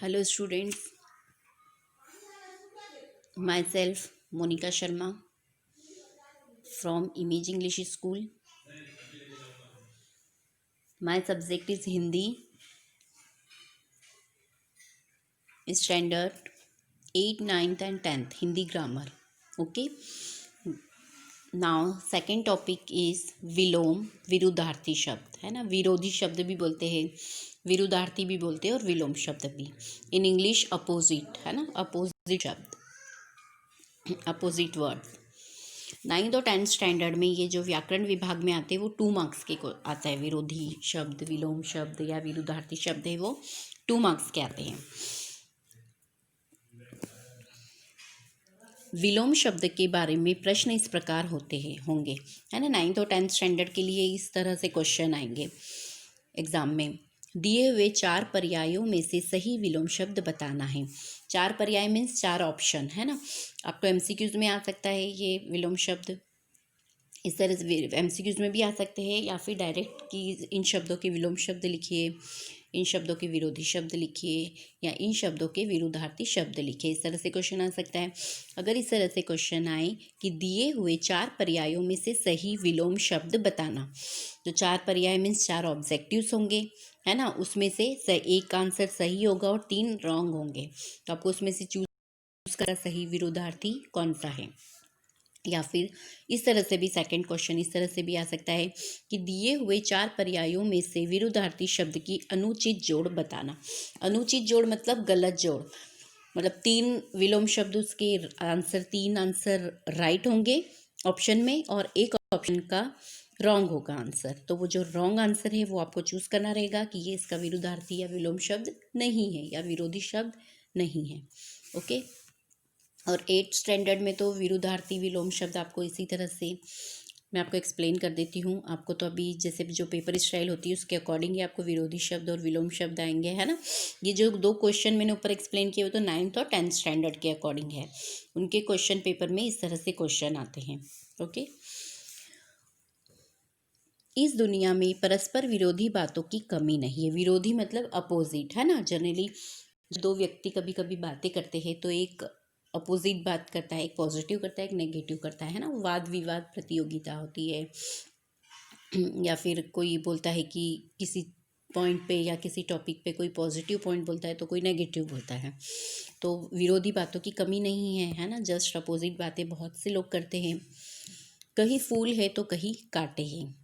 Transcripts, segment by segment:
Hello students, myself Monica Sharma from Image English School. My subject is Hindi, standard 8, 9th and 10th, Hindi grammar. Okay, now second topic is विलोम विरुद्धार्थी शब्द है ना, विरोधी शब्द भी बोलते हैं, विरुद्धार्थी भी बोलते हैं और विलोम शब्द भी. इन इंग्लिश अपोजिट है ना, अपोजिट शब्द, अपोजिट वर्ड. 9th और 10th स्टैंडर्ड में ये जो व्याकरण विभाग में आते हैं वो 2 मार्क्स के को आता है. विरोधी शब्द, विलोम शब्द या विरुद्धार्थी शब्द है वो 2 मार्क्स के आते हैं. विलोम शब्द के बारे में प्रश्न इस प्रकार होंगे है ना. 9th और 10th स्टैंडर्ड के लिए इस तरह से क्वेश्चन आएंगे एग्जाम में. दिए हुए 4 पर्यायों में से सही विलोम शब्द बताना है. 4 पर्याय मीन्स 4 ऑप्शन है ना. आपको एमसीक्यूज में आ सकता है ये विलोम शब्द, इस तरह से एमसीक्यूज में भी आ सकते हैं, या फिर डायरेक्ट कि इन शब्दों के विलोम शब्द लिखिए, इन शब्दों के विरोधी शब्द लिखिए, या इन शब्दों के विरुद्धार्थी शब्द लिखिए. इस तरह से क्वेश्चन आ सकता है. अगर इस तरह से क्वेश्चन आए कि दिए हुए 4 पर्यायों में से सही विलोम शब्द बताना, तो 4 पर्याय मीन्स 4 ऑब्जेक्टिव्स होंगे है ना. उसमें से एक आंसर सही होगा और 3 रॉन्ग होंगे. तो आपको उसमें से चूज करना सही विरुद्धार्थी कौन सा है. या फिर इस तरह से भी सेकंड क्वेश्चन इस तरह से भी आ सकता है कि दिए हुए 4 पर्यायों में से विरुद्धार्थी शब्द की अनुचित जोड़ बताना. अनुचित जोड़ मतलब गलत जोड़, मतलब 3 विलोम शब्द, उसके आंसर 3 आंसर राइट होंगे ऑप्शन में और एक ऑप्शन का रॉन्ग होगा आंसर. तो वो जो रॉन्ग आंसर है वो आपको चूज करना रहेगा कि ये इसका विरुद्धार्थी या विलोम शब्द नहीं है या विरोधी शब्द नहीं है. ओके. और 8th स्टैंडर्ड में तो विरुद्धार्थी विलोम शब्द आपको इसी तरह से मैं आपको एक्सप्लेन कर देती हूँ. आपको तो अभी जैसे जो पेपर स्टाइल होती है उसके अकॉर्डिंग ही आपको विरोधी शब्द और विलोम शब्द आएंगे है ना. ये जो 2 क्वेश्चन मैंने ऊपर एक्सप्लेन किए वो तो 9th और 10th स्टैंडर्ड के अकॉर्डिंग है. उनके क्वेश्चन पेपर में इस तरह से क्वेश्चन आते हैं. ओके. इस दुनिया में परस्पर विरोधी बातों की कमी नहीं है. विरोधी मतलब अपोजिट है ना. जनरली 2 व्यक्ति कभी कभी बातें करते हैं तो एक अपोजिट बात करता है, एक पॉजिटिव करता है, एक नेगेटिव करता है ना. वाद विवाद प्रतियोगिता होती है, या फिर कोई बोलता है कि किसी पॉइंट पे या किसी टॉपिक पे कोई पॉजिटिव पॉइंट बोलता है तो कोई नेगेटिव बोलता है. तो विरोधी बातों की कमी नहीं है ना. जस्ट अपोजिट बातें बहुत से लोग करते हैं. कहीं फूल है तो कहीं कांटे हैं,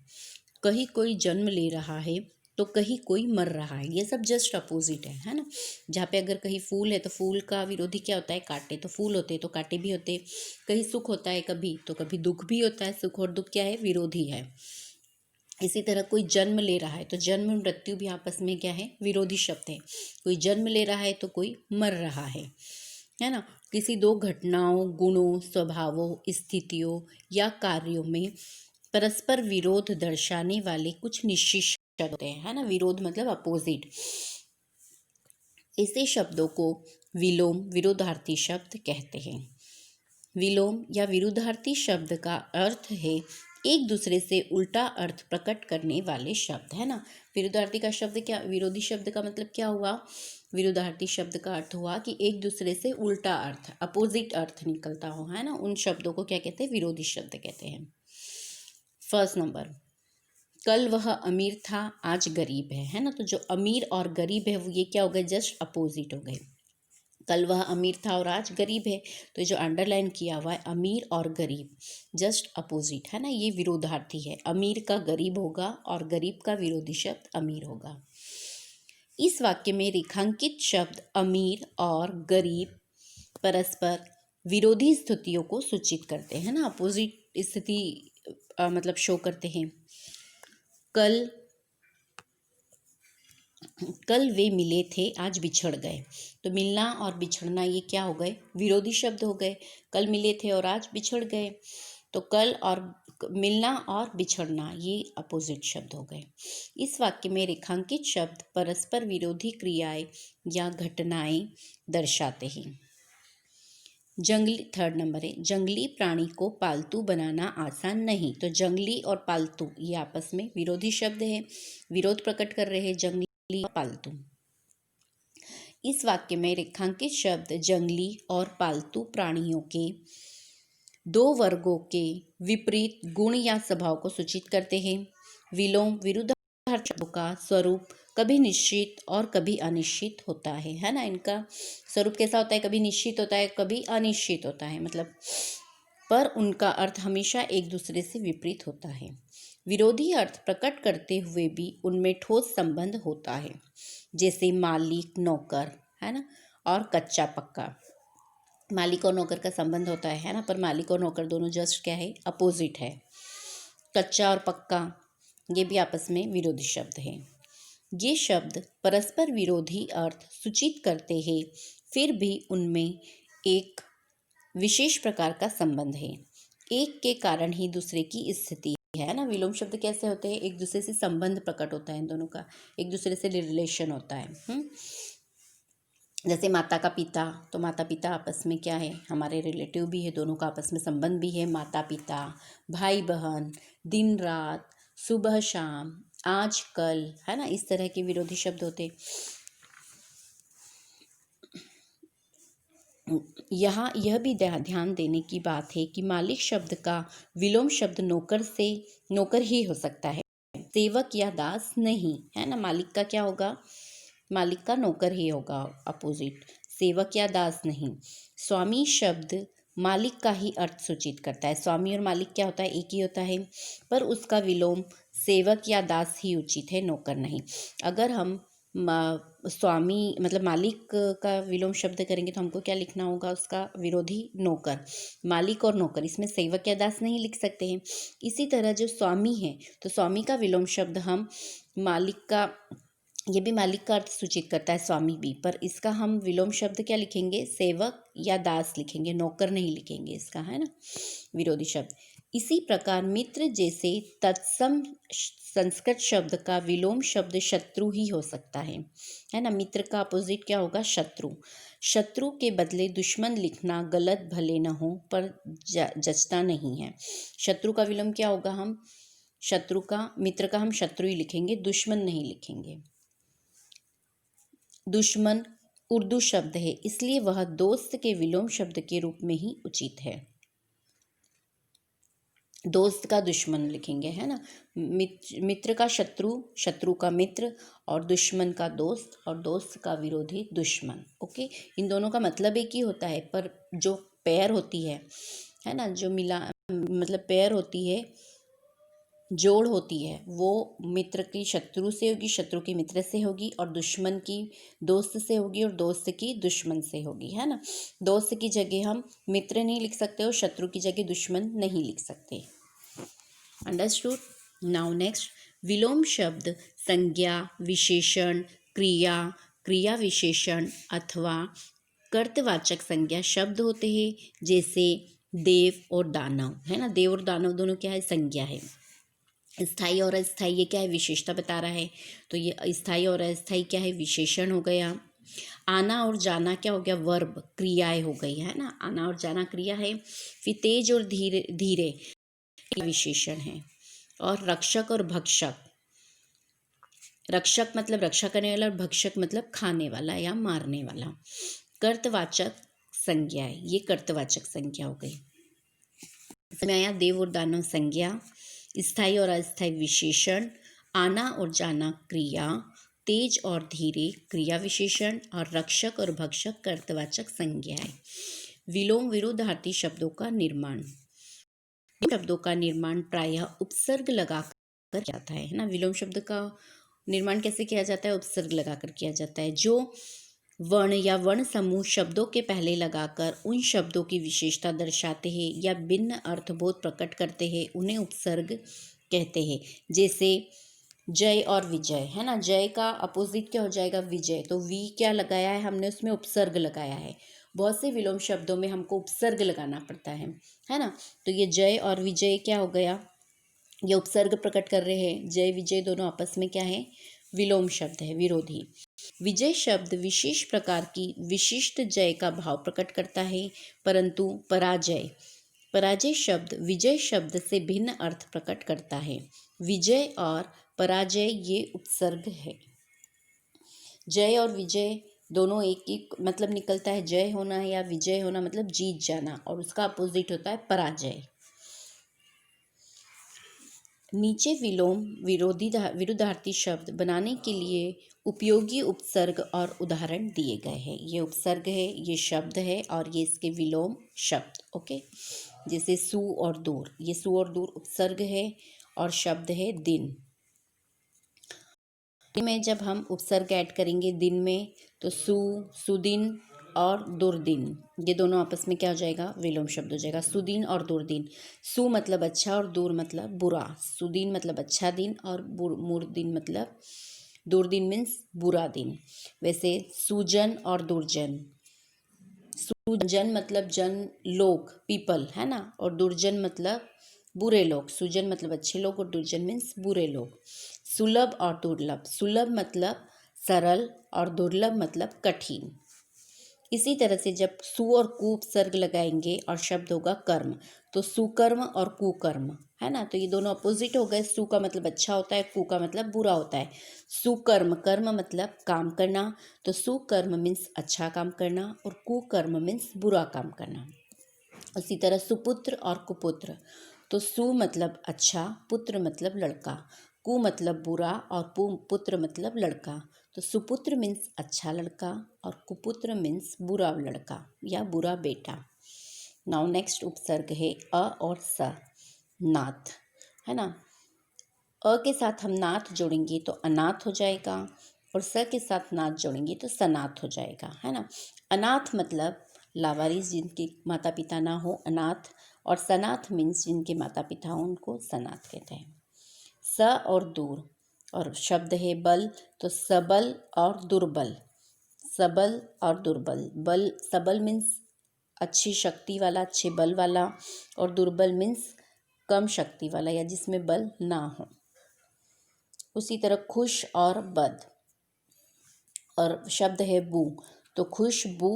कहीं कोई जन्म ले रहा है तो कहीं कोई मर रहा है. ये सब जस्ट अपोजिट है ना. जहाँ पे अगर कहीं फूल है तो फूल का विरोधी क्या होता है, कांटे. तो फूल होते तो कांटे भी होते. कहीं सुख होता है कभी तो कभी दुख भी होता है. सुख और दुख क्या है, विरोधी है. इसी तरह कोई जन्म ले रहा है तो जन्म मृत्यु भी आपस में क्या है, विरोधी शब्द है. कोई जन्म ले रहा है तो कोई मर रहा है ना. किसी 2 घटनाओं, गुणों, स्वभावों, स्थितियों या कार्यों में परस्पर विरोध दर्शाने वाले कुछ निश्चित शब्द होते हैं है ना. विरोध मतलब अपोजिट. ऐसे शब्दों को विलोम विरुद्धार्थी शब्द कहते हैं. विलोम या विरुद्धार्थी शब्द का अर्थ है एक दूसरे से उल्टा अर्थ प्रकट करने वाले शब्द है ना. विरुद्धार्थी का शब्द क्या, विरोधी शब्द का मतलब क्या हुआ, विरुद्धार्थी शब्द का अर्थ हुआ कि एक दूसरे से उल्टा अर्थ, अपोजिट अर्थ निकलता हो है ना. उन शब्दों को क्या कहते हैं, विरोधी शब्द कहते हैं. फर्स्ट नंबर, कल वह अमीर था आज गरीब है ना. तो जो अमीर और गरीब है वो ये क्या हो गए, जस्ट अपोजिट हो गए. कल वह अमीर था और आज गरीब है, तो जो अंडरलाइन किया हुआ है अमीर और गरीब जस्ट अपोजिट है ना. ये विरोधार्थी है. अमीर का गरीब होगा और गरीब का विरोधी शब्द अमीर होगा. इस वाक्य में रेखांकित शब्द अमीर और गरीब परस्पर विरोधी स्थितियों को सूचित करते हैं ना. अपोजिट स्थिति मतलब शो करते हैं. कल वे मिले थे आज बिछड़ गए. तो मिलना और बिछड़ना ये क्या हो गए, विरोधी शब्द हो गए. कल मिले थे और आज बिछड़ गए. तो कल और मिलना और बिछड़ना ये अपोजिट शब्द हो गए. इस वाक्य में रेखांकित शब्द परस्पर विरोधी क्रियाएं या घटनाएं दर्शाते हैं. जंगली, थर्ड नंबर है, जंगली प्राणी को पालतू बनाना आसान नहीं. तो जंगली और पालतू ये आपस में विरोधी शब्द है, विरोध प्रकट कर रहे हैं जंगली और पालतू. इस वाक्य में रेखांकित शब्द जंगली और पालतू प्राणियों के दो वर्गों के विपरीत गुण या स्वभाव को सूचित करते हैं। विलोम विरुद्धार्थी शब्दों का स्वरूप कभी निश्चित और कभी अनिश्चित होता है ना। इनका स्वरूप कैसा होता है, कभी निश्चित होता है, कभी अनिश्चित होता है, मतलब पर उनका अर्थ हमेशा एक दूसरे से विपरीत होता है। विरोधी अर्थ प्रकट करते हुए भी उनमें ठोस संबंध होता है, जैसे मालिक नौकर, है ना, और कच्चा पक्का। मालिक और नौकर का संबंध होता है ना, पर मालिक और नौकर दोनों जस्ट क्या है, अपोजिट है। कच्चा और पक्का ये भी आपस में विरोधी शब्द हैं। ये शब्द परस्पर विरोधी अर्थ सूचित करते हैं, फिर भी उनमें एक विशेष प्रकार का संबंध है। एक के कारण ही दूसरे की स्थिति है ना। विलोम शब्द कैसे होते हैं, एक दूसरे से संबंध प्रकट होता है, इन दोनों का एक दूसरे से रिलेशन होता है। जैसे माता का पिता, तो माता पिता आपस में क्या है, हमारे रिलेटिव भी है, दोनों का आपस में संबंध भी है। माता पिता, भाई बहन, दिन रात, सुबह शाम, आज कल, है ना, इस तरह के विरोधी शब्द होते। यहाँ यह भी ध्यान देने की बात है कि मालिक शब्द का विलोम शब्द नौकर ही हो सकता है, सेवक या दास नहीं, है ना। मालिक का क्या होगा, मालिक का नौकर ही होगा, अपोजिट, सेवक या दास नहीं। स्वामी शब्द मालिक का ही अर्थ सूचित करता है। स्वामी और मालिक क्या होता है, एक ही होता है, पर उसका विलोम सेवक या दास ही उचित है, नौकर नहीं। अगर हम स्वामी मतलब मालिक का विलोम शब्द करेंगे तो हमको क्या लिखना होगा, उसका विरोधी नौकर। मालिक और नौकर, इसमें सेवक या दास नहीं लिख सकते हैं। इसी तरह जो स्वामी है, तो स्वामी का विलोम शब्द हम मालिक का, ये भी मालिक का अर्थ सूचित करता है, स्वामी भी, पर इसका हम विलोम शब्द क्या लिखेंगे, सेवक या दास लिखेंगे, नौकर नहीं लिखेंगे इसका, है ना, विरोधी शब्द। इसी प्रकार मित्र जैसे तत्सम संस्कृत शब्द का विलोम शब्द शत्रु ही हो सकता है ना। मित्र का अपोजिट क्या होगा, शत्रु। शत्रु के बदले दुश्मन लिखना गलत भले न हो, पर जचता नहीं है। शत्रु का विलोम क्या होगा, हम शत्रु का, मित्र का हम शत्रु ही लिखेंगे, दुश्मन नहीं लिखेंगे। दुश्मन उर्दू शब्द है, इसलिए वह दोस्त के विलोम शब्द के रूप में ही उचित है। दोस्त का दुश्मन लिखेंगे, है ना। मित्र का शत्रु, शत्रु का मित्र, और दुश्मन का दोस्त, और दोस्त का विरोधी दुश्मन। ओके, इन दोनों का मतलब एक ही होता है, पर जो पेयर होती है ना, जो मिला मतलब पेयर होती है, जोड़ होती है, वो मित्र की शत्रु से होगी, शत्रु की मित्र से होगी, और दुश्मन की दोस्त से होगी, और दोस्त की दुश्मन से होगी, है ना। दोस्त की जगह हम मित्र नहीं लिख सकते, और शत्रु की जगह दुश्मन नहीं लिख सकते। अंडरस्टूड। नाउ नेक्स्ट, विलोम शब्द संज्ञा, विशेषण, क्रिया, क्रिया विशेषण अथवा कर्तवाचक संज्ञा शब्द होते हैं, जैसे देव और दानव, है ना। देव और दानव दोनों क्या है, संज्ञा है। स्थाई और अस्थाई ये क्या है, विशेषता बता रहा है, तो ये स्थाई और अस्थाई क्या है, विशेषण हो गया। आना और जाना क्या हो गया, वर्ब, क्रियाएं हो गई, है ना। आना और जाना क्रिया है। फिर तेज और धीरे धीरे विशेषण है। और रक्षक और भक्षक, रक्षक मतलब रक्षा करने वाला, और भक्षक मतलब खाने वाला या मारने वाला। कर्तवाचक संज्ञा है, ये कर्तवाचक संज्ञा हो गई। इसमें आया देव और दानव संज्ञा, स्थायी और अस्थायी विशेषण, आना और जाना क्रिया, तेज और धीरे क्रिया विशेषण, और रक्षक और भक्षक कर्तवाचक संज्ञाएं। विलोम विरुद्धार्थी शब्दों का निर्माण, शब्दों का निर्माण प्रायः उपसर्ग लगाकर किया जाता है ना। विलोम शब्द का निर्माण कैसे किया जाता है, उपसर्ग लगाकर किया जाता है। जो वर्ण या वर्ण समूह शब्दों के पहले लगाकर उन शब्दों की विशेषता दर्शाते हैं या भिन्न अर्थबोध प्रकट करते हैं, उन्हें उपसर्ग कहते हैं। जैसे जय और विजय, है ना। जय का अपोजिट क्या हो जाएगा, विजय, तो वी क्या लगाया है हमने, उसमें उपसर्ग लगाया है। बहुत से विलोम शब्दों में हमको उपसर्ग लगाना पड़ता है ना। तो ये जय और विजय क्या हो गया, ये उपसर्ग प्रकट कर रहे हैं। जय विजय दोनों आपस में क्या है, विलोम शब्द है, विरोधी। विजय शब्द विशेष प्रकार की विशिष्ट जय का भाव प्रकट करता है, परंतु पराजय शब्द विजय शब्द से भिन्न अर्थ प्रकट करता है। विजय और पराजय ये उपसर्ग है। जय और विजय दोनों एक ही मतलब निकलता है, जय होना या विजय होना मतलब जीत जाना, और उसका अपोजिट होता है पराजय। नीचे विलोम विरुद्धार्थी शब्द बनाने के लिए उपयोगी उपसर्ग और उदाहरण दिए गए हैं। ये उपसर्ग है, ये शब्द है, और ये इसके विलोम शब्द। ओके, जैसे सु और दूर, ये सु और दूर उपसर्ग है और शब्द है दिन। में जब हम उपसर्ग ऐड करेंगे दिन में, तो सुदिन और दुर्दिन, ये दोनों आपस में क्या हो जाएगा, विलोम शब्द हो जाएगा। सुदिन और दुर्दिन, सु मतलब अच्छा और दूर मतलब बुरा। सुदिन मतलब अच्छा दिन और मुर्दिन मतलब दुर्दिन मीन्स बुरा दिन। वैसे सुजन और दुर्जन, सुजन मतलब जन, लोग, पीपल, है ना, और दुर्जन मतलब बुरे लोग। सुजन मतलब अच्छे लोग और दुर्जन मीन्स बुरे लोग। सुलभ और दुर्लभ, सुलभ मतलब सरल और दुर्लभ मतलब कठिन। इसी तरह से जब सु और कु उपसर्ग लगाएंगे और शब्द होगा कर्म, तो सुकर्म और कुकर्म, है ना, तो ये दोनों अपोजिट हो गए। सु का मतलब अच्छा होता है, कु का मतलब बुरा होता है। सुकर्म, कर्म मतलब काम करना, तो सुकर्म मीन्स अच्छा काम करना और कुकर्म मीन्स बुरा काम करना। उसी तरह सुपुत्र और कुपुत्र, तो सु मतलब अच्छा, पुत्र मतलब लड़का, कु मतलब बुरा और पुत्र मतलब लड़का। तो सुपुत्र मीन्स अच्छा लड़का और कुपुत्र मीन्स बुरा लड़का या बुरा बेटा। नाउ नेक्स्ट उपसर्ग है अ और स, नाथ, है ना। अ के साथ हम नाथ जोड़ेंगे तो अनाथ हो जाएगा, और स के साथ नाथ जोड़ेंगे तो सनाथ हो जाएगा, है ना। अनाथ मतलब लावारिस, जिनके माता पिता ना हो, अनाथ, और सनाथ मीन्स जिनके माता पिता हो, उनको सनाथ कहते हैं। स और दूर, और शब्द है बल, तो सबल और दुर्बल, सबल और दुर्बल। बल, सबल मीन्स अच्छी शक्ति वाला, अच्छे बल वाला, और दुर्बल मीन्स कम शक्ति वाला या जिसमें बल ना हो। उसी तरह खुश और बद, और शब्द है बू, तो खुशबू,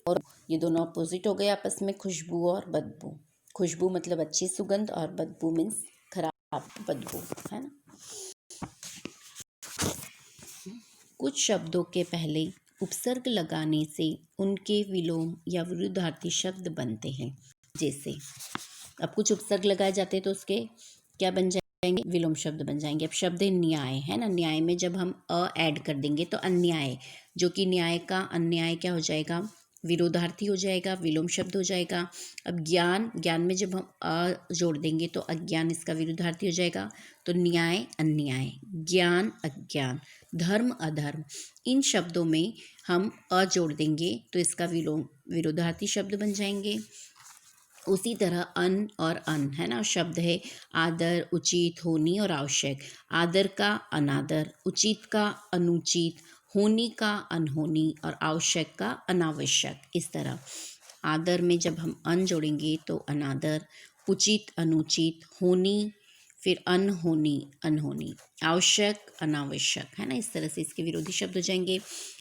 और ये दोनों अपोजिट हो गए आपस में, खुशबू और बदबू। खुशबू मतलब अच्छी सुगंध और बदबू मीन्स खराब बदबू, है ना। कुछ शब्दों के पहले उपसर्ग लगाने से उनके विलोम या विरुद्धार्थी शब्द बनते हैं। जैसे अब कुछ उपसर्ग लगाए जाते हैं तो उसके क्या बन जाएंगे, विलोम शब्द बन जाएंगे। अब शब्द है न्याय, है ना, न्याय में जब हम अ ऐड कर देंगे तो अन्याय, जो कि न्याय का अन्याय क्या हो जाएगा, विरोधार्थी हो जाएगा, विलोम शब्द हो जाएगा। अब ज्ञान, ज्ञान में जब हम अ जोड़ देंगे तो अज्ञान इसका विरोधार्थी हो जाएगा, तो न्याय अन्याय, ज्ञान अज्ञान, धर्म अधर्म, इन शब्दों में हम अ जोड़ देंगे तो इसका विलोम विरोधार्थी शब्द बन जाएंगे। उसी तरह अन और अन, है ना, शब्द है आदर, उचित, होनी और आवश्यक। आदर का अनादर, उचित का अनुचित, होनी का अनहोनी और आवश्यक का अनावश्यक। इस तरह आदर में जब हम अन जोड़ेंगे तो अनादर, उचित अनुचित, होनी फिर अनहोनी अनहोनी, आवश्यक अनावश्यक, है ना। इस तरह से इसके विरोधी शब्द हो जाएंगे।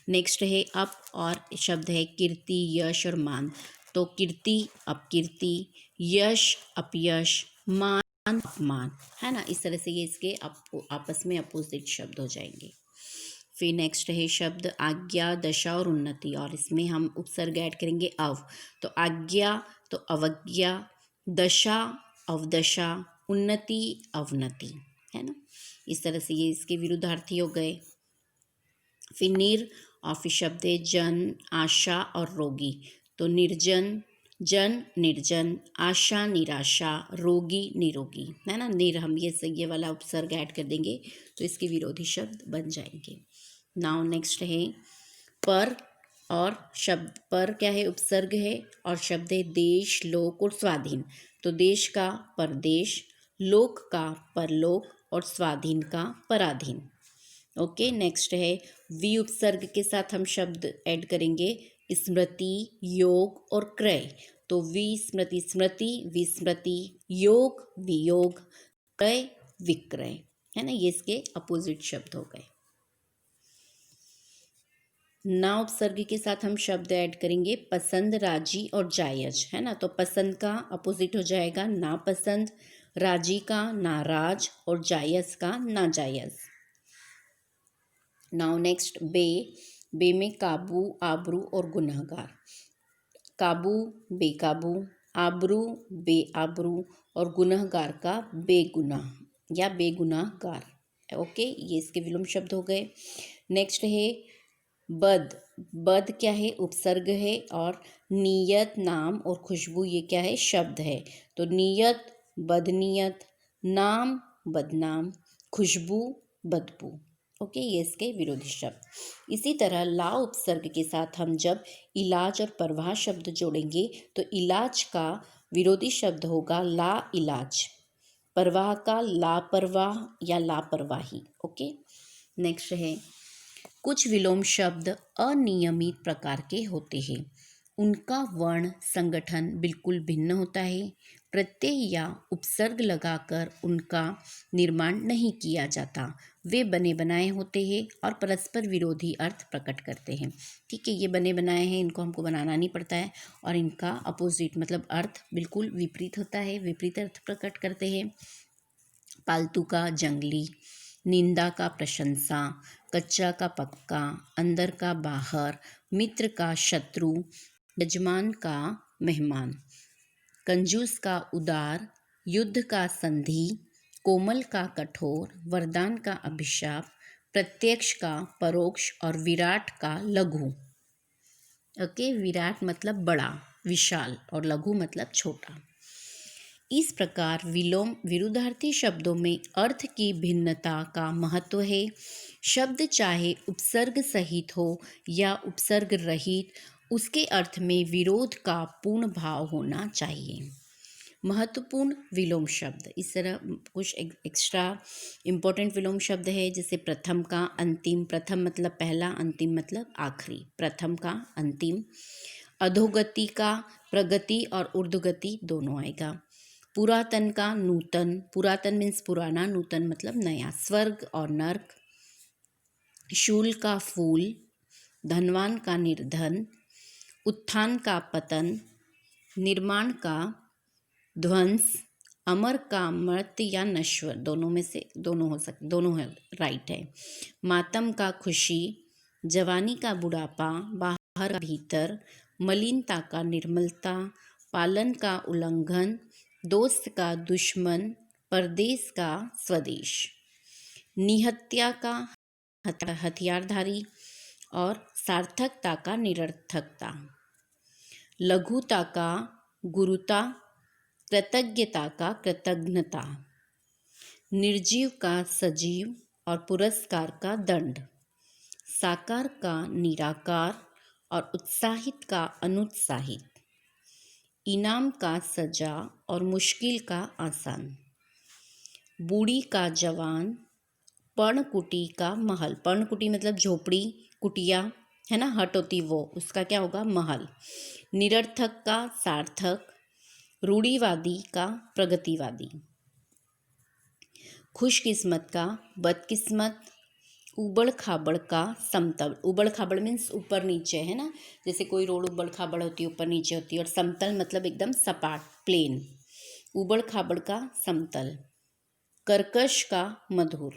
नेक्स्ट है अप, और शब्द है कीर्ति, यश और मान, तो कीर्ति अपकीर्ति, यश अपयश, मान अपमान, है ना। इस तरह से ये इसके आपस में अपोजिट शब्द हो जाएंगे। फिर नेक्स्ट है शब्द आज्ञा, दशा और उन्नति, और इसमें हम उपसर्ग ऐड करेंगे अव, तो आज्ञा तो अवज्ञा, दशा अवदशा, उन्नति अवनति, है ना। इस तरह से ये इसके विरुद्धार्थी हो गए। फिर निर, और फिर शब्द है जन, आशा और रोगी, तो निर्जन, जन निर्जन, आशा निराशा, रोगी निरोगी, है ना। निर हम ये वाला उपसर्ग ऐड कर देंगे तो इसके विरोधी शब्द बन जाएंगे। नाउ नेक्स्ट है पर, और शब्द पर क्या है, उपसर्ग है, और शब्द है देश, लोक और स्वाधीन, तो देश का परदेश, लोक का परलोक और स्वाधीन का पराधीन। ओके, नेक्स्ट है वी उपसर्ग के साथ हम शब्द ऐड करेंगे स्मृति, योग और क्रय, तो वी स्मृति स्मृति, विस्मृति, योग वियोग, क्रय विक्रय, है ना। ये इसके अपोजिट शब्द हो गए। ना उपसर्ग के साथ हम शब्द ऐड करेंगे पसंद, राजी और जायज, है ना, तो पसंद का अपोजिट हो जाएगा नापसंद, राजी का नाराज और जायज का नाजायज। नाउ नेक्स्ट बे, बे में काबू, आबरू और गुनहगार। काबू बेकाबू, आबरू बेआबरू और गुनहगार का बेगुनाह या बेगुनाहगार। ओके, ये इसके विलोम शब्द हो गए। नेक्स्ट है बद। बद क्या है? उपसर्ग है। और नियत, नाम और खुशबू ये क्या है? शब्द है। तो नियत बदनियत, नाम बदनाम, खुशबू बदबू। ओके, ये इसके विरोधी शब्द। इसी तरह ला उपसर्ग के साथ हम जब इलाज और परवाह शब्द जोड़ेंगे तो इलाज का विरोधी शब्द होगा ला इलाज, परवाह का लापरवाह या लापरवाही। ओके, नेक्स्ट है कुछ विलोम शब्द अनियमित प्रकार के होते हैं। उनका वर्ण संगठन बिल्कुल भिन्न होता है। प्रत्यय या उपसर्ग लगाकर उनका निर्माण नहीं किया जाता। वे बने बनाए होते हैं और परस्पर विरोधी अर्थ प्रकट करते हैं। ठीक है, ये बने बनाए हैं, इनको हमको बनाना नहीं पड़ता है। और इनका अपोजिट मतलब अर्थ बिल्कुल विपरीत होता है, विपरीत अर्थ प्रकट करते हैं। पालतू का जंगली, निंदा का प्रशंसा, कच्चा का पक्का, अंदर का बाहर, मित्र का शत्रु, यजमान का मेहमान, कंजूस का उदार, युद्ध का संधि, कोमल का कठोर, वरदान का अभिशाप, प्रत्यक्ष का परोक्ष और विराट का लघु। ओके, विराट मतलब बड़ा, विशाल, और लघु मतलब छोटा। इस प्रकार विलोम विरुद्धार्थी शब्दों में अर्थ की भिन्नता का महत्व है। शब्द चाहे उपसर्ग सहित हो या उपसर्ग रहित, उसके अर्थ में विरोध का पूर्ण भाव होना चाहिए। महत्वपूर्ण विलोम शब्द, इस तरह कुछ एक्स्ट्रा इम्पोर्टेंट विलोम शब्द है, जैसे प्रथम का अंतिम, प्रथम मतलब पहला, अंतिम मतलब आखिरी, प्रथम का अंतिम। अधोगति का प्रगति और ऊर्ध्वगति दोनों आएगा। पुरातन का नूतन, पुरातन मीन्स पुराना, नूतन मतलब नया। स्वर्ग और नर्क। शूल का फूल, धनवान का निर्धन, उत्थान का पतन, निर्माण का ध्वंस, अमर का मर्त्य या नश्वर, दोनों में से दोनों हो सकते, दोनों है, राइट है। मातम का खुशी, जवानी का बुढ़ापा, बाहर का भीतर, मलिनता का निर्मलता, पालन का उल्लंघन, दोस्त का दुश्मन, परदेश का स्वदेश, निहत्या का हथियारधारी और सार्थकता का निरर्थकता, लघुता का गुरुता, कृतज्ञता का कृतज्ञता, निर्जीव का सजीव और पुरस्कार का दंड, साकार का निराकार और उत्साहित का अनुत्साहित, इनाम का सजा और मुश्किल का आसान, बूढ़ी का जवान, पर्णकुटी का महल, पर्णकुटी मतलब झोपड़ी, कुटिया है ना, हट होती वो, उसका क्या होगा? महल। निरर्थक का सार्थक, रूढ़िवादी का प्रगतिवादी, खुशकिस्मत का बदकिस्मत, उबड़ खाबड़ का समतल। उबड़ खाबड़ मीन्स ऊपर नीचे है ना, जैसे कोई रोड उबड़ खाबड़ होती है, ऊपर नीचे होती है। और समतल मतलब एकदम सपाट, प्लेन। उबड़ खाबड़ का समतल। कर्कश का मधुर।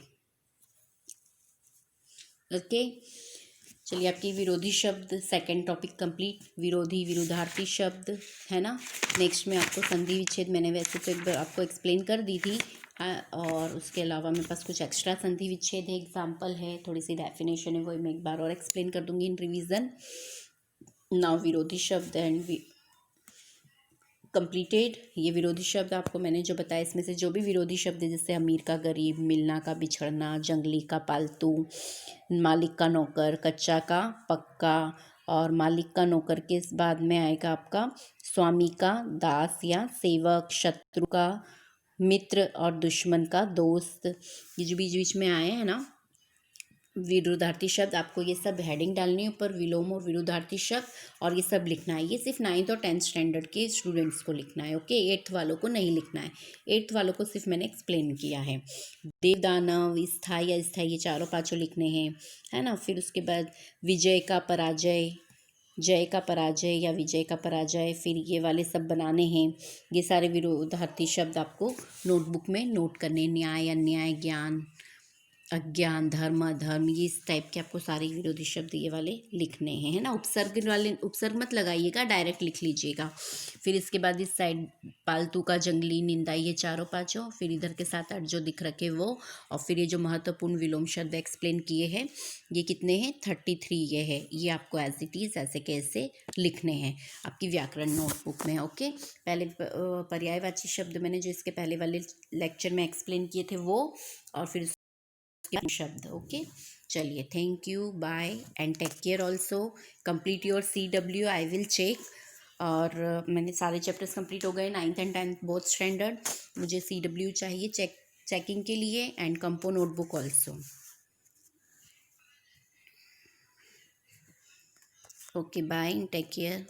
ओके, चलिए आपकी विरोधी शब्द सेकंड टॉपिक कंप्लीट। विरोधी विरुद्धार्थी शब्द है ना। नेक्स्ट में आपको संधि विच्छेद, मैंने वैसे तो एक बार आपको एक्सप्लेन कर दी थी, और उसके अलावा मेरे पास कुछ एक्स्ट्रा संधि विच्छेद है, एग्जाम्पल है, थोड़ी सी डेफिनेशन है, वो मैं एक बार और एक्सप्लेन कर दूंगी इन रिवीजन। नाउ विरोधी शब्द एंड कंप्लीटेड। ये विरोधी शब्द आपको मैंने जो बताया, इसमें से जो भी विरोधी शब्द है, जैसे अमीर का गरीब, मिलना का बिछड़ना, जंगली का पालतू, मालिक का नौकर, कच्चा का पक्का, और मालिक का नौकर के बाद में आएगा आपका स्वामी का दास या सेवक, शत्रु का मित्र और दुश्मन का दोस्त। ये जो बीच बीच में आए हैं ना विरुद्धार्थी शब्द, आपको ये सब हेडिंग डालनी है ऊपर, विलोम और विरुद्धार्थी शब्द, और ये सब लिखना है। ये सिर्फ 9th और 10th स्टैंडर्ड के स्टूडेंट्स को लिखना है। ओके, 8th वालों को नहीं लिखना है। 8th वालों को सिर्फ मैंने एक्सप्लेन किया है। देव, दानव, स्थायी, अस्थायी, ये चारों पांचों लिखने हैं, है ना। फिर उसके बाद विजय का पराजय, जय का पराजय या विजय का पराजय, फिर ये वाले सब बनाने हैं। ये सारे विरुद्धार्थी शब्द आपको नोटबुक में नोट करने। न्याय, अन्याय, ज्ञान, अज्ञान, धर्म, अधर्म, ये इस टाइप के आपको सारे विरोधी शब्द ये वाले लिखने हैं, है ना। उपसर्ग वाले उपसर्ग मत लगाइएगा, डायरेक्ट लिख लीजिएगा। फिर इसके बाद इस साइड पालतू का, जंगली, निंदा, ये चारों पांचों, फिर इधर के 7-8 जो दिख रखे वो, और फिर ये जो महत्वपूर्ण विलोम शब्द एक्सप्लेन किए हैं, ये कितने हैं, 33 ये है। ये आपको एज इट इज़ ऐसे कैसे लिखने हैं आपकी व्याकरण नोटबुक में। ओके, पहले पर्यायवाची शब्द मैंने जो इसके पहले वाले लेक्चर में एक्सप्लेन किए थे वो, और फिर शब्द। ओके, चलिए, thank you, bye and take care also. Complete your CW, I will check. और मैंने सारे चैप्टर्स कंप्लीट हो गए, 9th and 10th both standard. मुझे CW चाहिए चेकिंग के लिए, and compo notebook also. Okay, bye, take care.